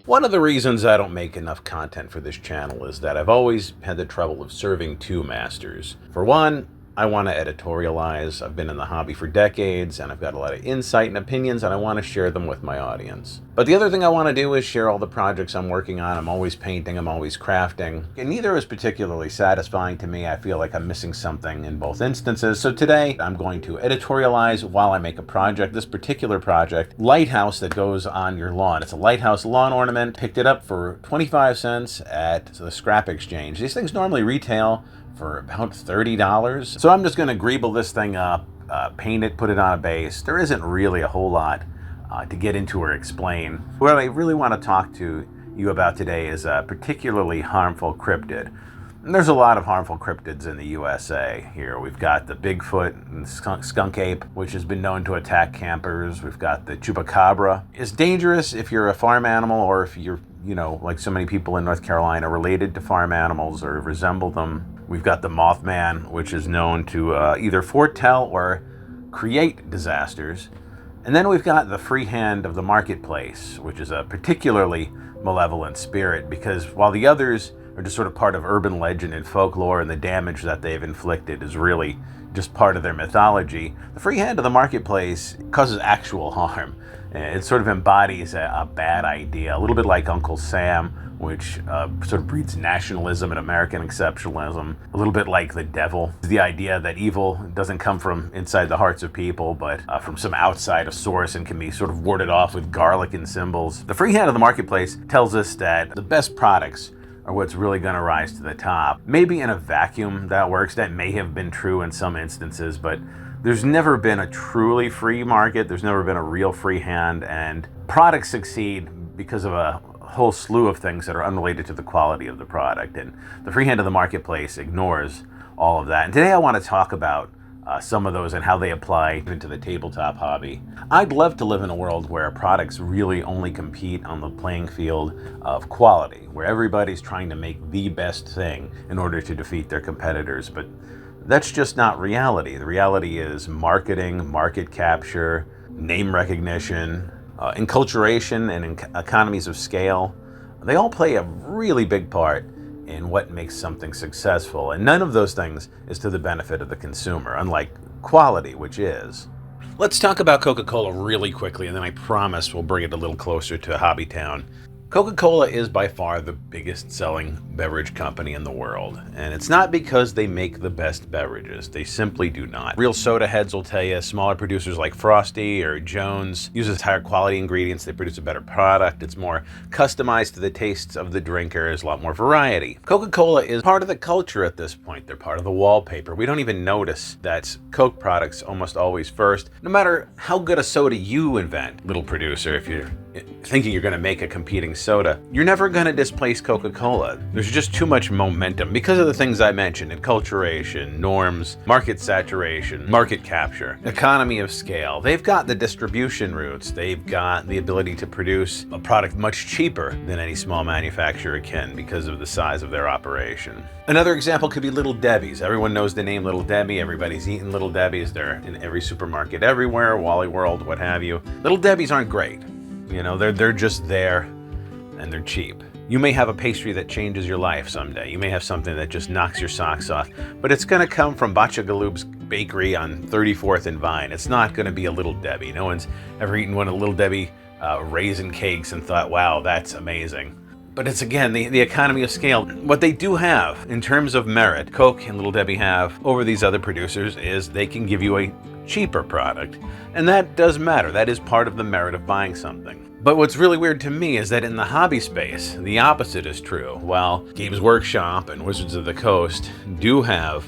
One of the reasons I don't make enough content for this channel is that I've always had the trouble of serving two masters. For one, I want to editorialize. I've been in the hobby for decades and I've got a lot of insight and opinions and I want to share them with my audience. But the other thing I want to do is share all the projects I'm working on. I'm always painting, I'm always crafting. And neither is particularly satisfying to me. I feel like I'm missing something in both instances. So today I'm going to editorialize while I make a project. This particular project, lighthouse that goes on your lawn. It's a lighthouse lawn ornament. Picked it up for 25 cents at the scrap exchange. These things normally retail for about $30. So I'm just gonna greeble this thing up, paint it, put it on a base. There isn't really a whole lot to get into or explain. What I really want to talk to you about today is a particularly harmful cryptid. And there's a lot of harmful cryptids in the USA here. We've got the Bigfoot and skunk ape, which has been known to attack campers. We've got the chupacabra. It's dangerous if you're a farm animal or if you're, like so many people in North Carolina, related to farm animals or resemble them. We've got the Mothman, which is known to either foretell or create disasters. And then we've got the free hand of the marketplace, which is a particularly malevolent spirit because while the others are just sort of part of urban legend and folklore and the damage that they've inflicted is really just part of their mythology, the free hand of the marketplace causes actual harm. It sort of embodies a bad idea, a little bit like Uncle Sam, which sort of breeds nationalism and American exceptionalism, a little bit like the devil. The idea that evil doesn't come from inside the hearts of people, but from some outside source and can be sort of warded off with garlic and symbols. The free hand of the marketplace tells us that the best products are what's really going to rise to the top. Maybe in a vacuum that works. That may have been true in some instances, but there's never been a truly free market. There's never been a real free hand, and products succeed because of a whole slew of things that are unrelated to the quality of the product, and the free hand of the marketplace ignores all of that. And today I want to talk about some of those and how they apply into the tabletop hobby. I'd love to live in a world where products really only compete on the playing field of quality, where everybody's trying to make the best thing in order to defeat their competitors, but that's just not reality. The reality is marketing, market capture, name recognition, enculturation, and economies of scale. They all play a really big part in what makes something successful, and none of those things is to the benefit of the consumer, unlike quality, which is. Let's talk about Coca-Cola really quickly, and then I promise we'll bring it a little closer to Hobbytown. Coca-Cola is by far the biggest selling beverage company in the world, and it's not because they make the best beverages. They simply do not. Real soda heads will tell you smaller producers like Frosty or Jones uses higher quality ingredients. They produce a better product. It's more customized to the tastes of the drinker. There's a lot more variety. Coca-Cola is part of the culture at this point. They're part of the wallpaper. We don't even notice that Coke products almost always first, no matter how good a soda you invent, little producer. If you're thinking you're going to make a competing soda, you're never going to displace Coca-Cola. There's just too much momentum because of the things I mentioned: enculturation, norms, market saturation, market capture, economy of scale. They've got the distribution routes. They've got the ability to produce a product much cheaper than any small manufacturer can because of the size of their operation. Another example could be Little Debbie's. Everyone knows the name Little Debbie. Everybody's eating Little Debbie's. They're in every supermarket everywhere, Wally World, what have you. Little Debbie's aren't great. They're just there, and they're cheap. You may have a pastry that changes your life someday. You may have something that just knocks your socks off, but it's going to come from Bacha Galoub's bakery on 34th and Vine. It's not going to be a Little Debbie. No one's ever eaten one of Little Debbie raisin cakes and thought, wow, that's amazing. But it's, again, the economy of scale. What they do have in terms of merit, Coke and Little Debbie have over these other producers, is they can give you a cheaper product. And that does matter. That is part of the merit of buying something. But what's really weird to me is that in the hobby space, the opposite is true. While Games Workshop and Wizards of the Coast do have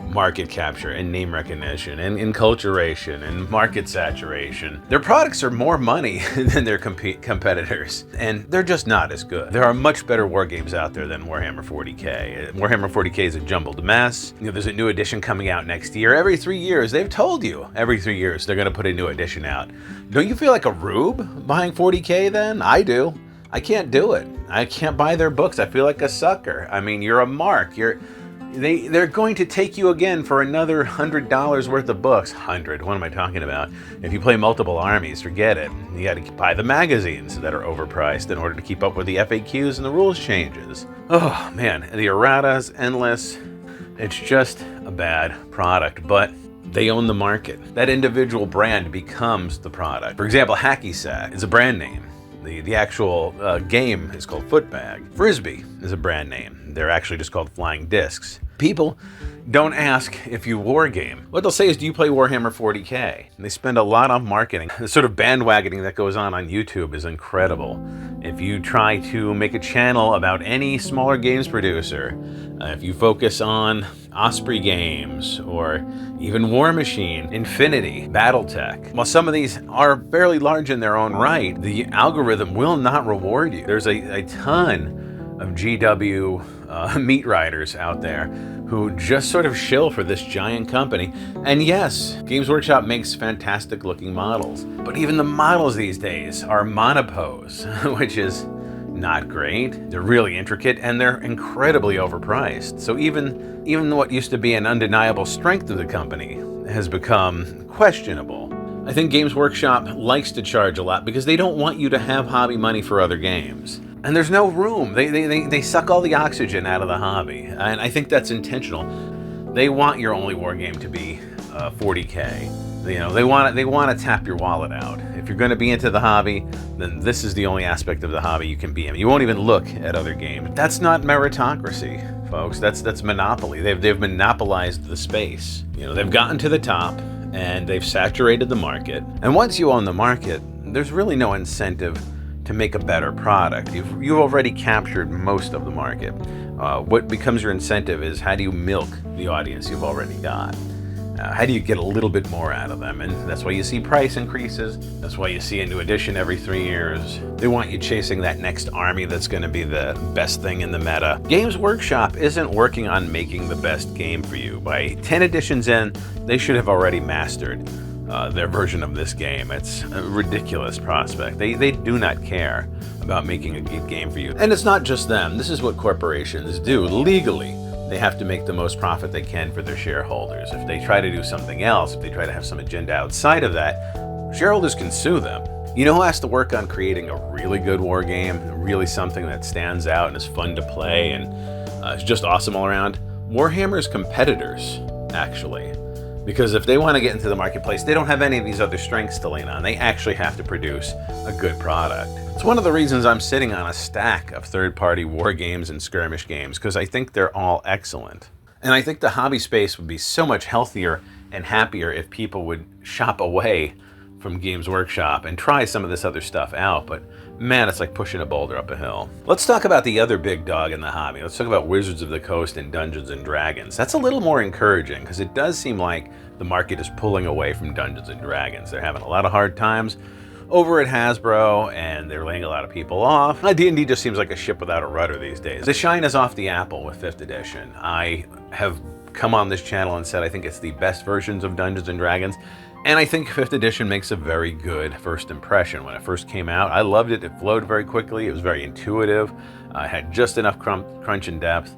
market capture and name recognition and enculturation and market saturation, their products are more money than their competitors, and they're just not as good. There are much better war games out there than Warhammer 40k. Warhammer 40k is a jumbled mess. There's a new edition coming out next year. Every 3 years, they've told you, every 3 years they're going to put a new edition out. Don't you feel like a rube buying 40k then? I do. I can't do it. I can't buy their books. I feel like a sucker. I mean, you're a mark. they're going to take you again for another $100 worth of books. 100, what am I talking about? If you play multiple armies, forget it. You got to buy the magazines that are overpriced in order to keep up with the FAQs and the rules changes. Oh man, the errata is endless. It's just a bad product, but they own the market. That individual brand becomes the product. For example, Hacky Sack is a brand name. The actual game is called Footbag. Frisbee is a brand name. They're actually just called Flying Discs. People don't ask if you wargame. What they'll say is, do you play Warhammer 40K? And they spend a lot on marketing. The sort of bandwagoning that goes on YouTube is incredible. If you try to make a channel about any smaller games producer, if you focus on Osprey Games, or even War Machine, Infinity, Battletech. While some of these are fairly large in their own right, the algorithm will not reward you. There's a ton of GW meat riders out there who just sort of shill for this giant company. And yes, Games Workshop makes fantastic looking models, but even the models these days are monopose, which is not great. They're really intricate and they're incredibly overpriced. So even what used to be an undeniable strength of the company has become questionable. I think Games Workshop likes to charge a lot because they don't want you to have hobby money for other games. And there's no room. They suck all the oxygen out of the hobby. And I think that's intentional. They want your only war game to be 40K. You know, they want to tap your wallet out. If you're going to be into the hobby, then this is the only aspect of the hobby you can be in. You won't even look at other games. That's not meritocracy, folks. That's monopoly. They've monopolized the space. You know, they've gotten to the top and they've saturated the market. And once you own the market, there's really no incentive to make a better product. You've already captured most of the market. What becomes your incentive is, how do you milk the audience you've already got? How do you get a little bit more out of them? And that's why you see price increases. That's why you see a new edition every 3 years. They want you chasing that next army that's going to be the best thing in the meta. Games Workshop isn't working on making the best game for you. By 10 editions in, they should have already mastered their version of this game. It's a ridiculous prospect. They do not care about making a good game for you. And it's not just them. This is what corporations do legally. They have to make the most profit they can for their shareholders. If they try to do something else, if they try to have some agenda outside of that, shareholders can sue them. You know who has to work on creating a really good war game, really something that stands out and is fun to play and is just awesome all around? Warhammer's competitors, actually. Because if they want to get into the marketplace, they don't have any of these other strengths to lean on. They actually have to produce a good product. It's one of the reasons I'm sitting on a stack of third-party war games and skirmish games, because I think they're all excellent. And I think the hobby space would be so much healthier and happier if people would shop away from Games Workshop and try some of this other stuff out. But man, it's like pushing a boulder up a hill. Let's talk about the other big dog in the hobby. Let's talk about Wizards of the Coast and Dungeons and Dragons. That's a little more encouraging because it does seem like the market is pulling away from Dungeons and Dragons. They're having a lot of hard times over at Hasbro, and they're laying a lot of people off. D&D just seems like a ship without a rudder these days. The shine is off the apple with 5th edition. I have come on this channel and said I think it's the best versions of Dungeons and Dragons, and I think 5th edition makes a very good first impression. When it first came out, I loved it. It flowed very quickly. It was very intuitive. Had just enough crunch and depth.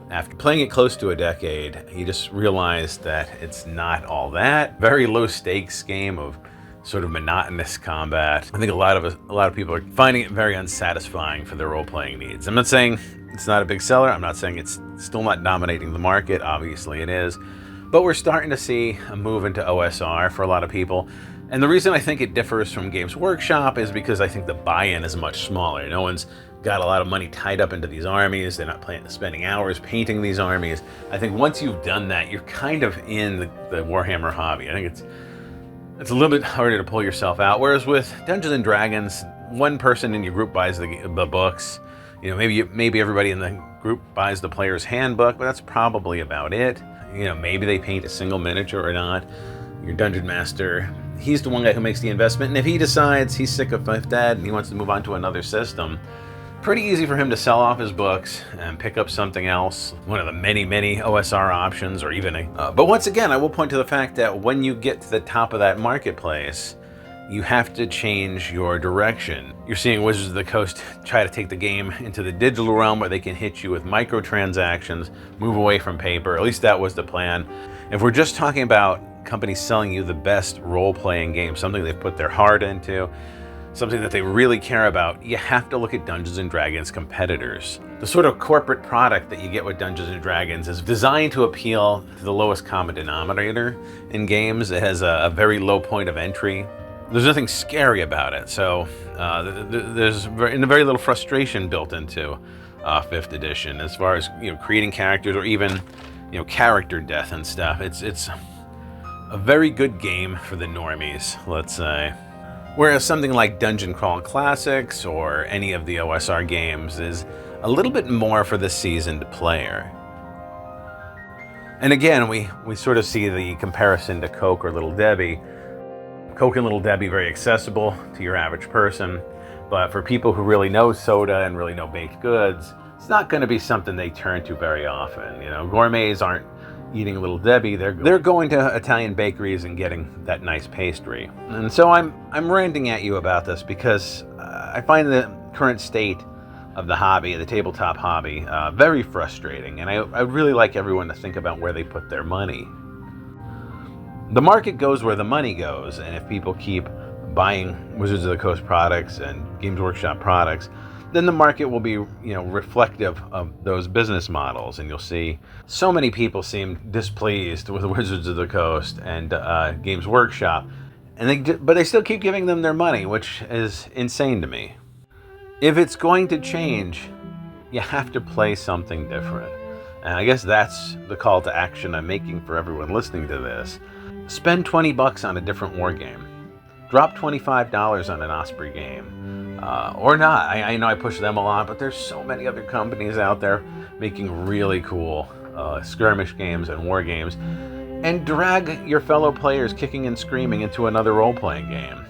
After playing it close to a decade, you just realized that it's not all that. Very low stakes game of sort of monotonous combat. I think a lot of people are finding it very unsatisfying for their role-playing needs. I'm not saying it's not a big seller. I'm not saying it's still not dominating the market. Obviously it is. But we're starting to see a move into OSR for a lot of people. And the reason I think it differs from Games Workshop is because I think the buy-in is much smaller. No one's got a lot of money tied up into these armies. They're not spending hours painting these armies. I think once you've done that, you're kind of in the Warhammer hobby. I think it's a little bit harder to pull yourself out. Whereas with Dungeons and Dragons, one person in your group buys the books. You know, maybe everybody in the group buys the player's handbook, but that's probably about it. You know, maybe they paint a single miniature or not. Your dungeon master, he's the one guy who makes the investment, and if he decides he's sick of 5th Ed and he wants to move on to another system, pretty easy for him to sell off his books and pick up something else, one of the many OSR options, or even but once again, I will point to the fact that when you get to the top of that marketplace, you have to change your direction. You're seeing Wizards of the Coast try to take the game into the digital realm where they can hit you with microtransactions, move away from paper. At least that was the plan. If we're just talking about companies selling you the best role-playing game, something they've put their heart into, something that they really care about, you have to look at Dungeons & Dragons competitors. The sort of corporate product that you get with Dungeons & Dragons is designed to appeal to the lowest common denominator in games. It has a very low point of entry. There's nothing scary about it, so there's very little frustration built into 5th edition as far as creating characters or even character death and stuff. It's a very good game for the normies, let's say. Whereas something like Dungeon Crawl Classics or any of the OSR games is a little bit more for the seasoned player. And again, we sort of see the comparison to Coke or Little Debbie. Coke and Little Debbie, very accessible to your average person, but for people who really know soda and really know baked goods, it's not going to be something they turn to very often. Gourmets aren't eating Little Debbie, they're going to Italian bakeries and getting that nice pastry. And so I'm ranting at you about this because I find the current state of the hobby, the tabletop hobby, very frustrating, and I really like everyone to think about where they put their money. The market goes where the money goes, and if people keep buying Wizards of the Coast products and Games Workshop products, then the market will be, reflective of those business models, and you'll see so many people seem displeased with Wizards of the Coast and Games Workshop, but they still keep giving them their money, which is insane to me. If it's going to change, you have to play something different, and I guess that's the call to action I'm making for everyone listening to this. Spend $20 on a different war game. Drop $25 on an Osprey game. Or not. I know I push them a lot, but there's so many other companies out there making really cool skirmish games and war games. And drag your fellow players kicking and screaming into another role-playing game.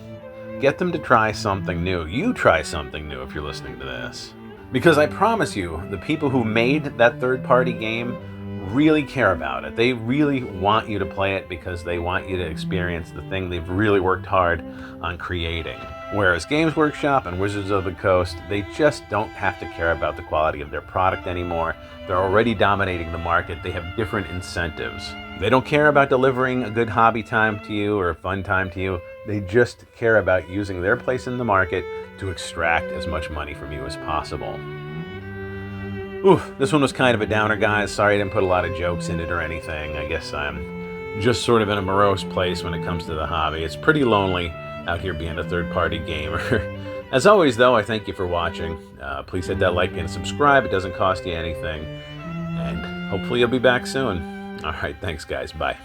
Get them to try something new. You try something new if you're listening to this. Because I promise you, the people who made that third-party game really care about it. They really want you to play it because they want you to experience the thing they've really worked hard on creating. Whereas Games Workshop and Wizards of the Coast, they just don't have to care about the quality of their product anymore. They're already dominating the market. They have different incentives. They don't care about delivering a good hobby time to you or a fun time to you. They just care about using their place in the market to extract as much money from you as possible. Ooh, this one was kind of a downer, guys. Sorry I didn't put a lot of jokes in it or anything. I guess I'm just sort of in a morose place when it comes to the hobby. It's pretty lonely out here being a third-party gamer. As always, though, I thank you for watching. Please hit that like and subscribe. It doesn't cost you anything. And hopefully you'll be back soon. All right, thanks, guys. Bye.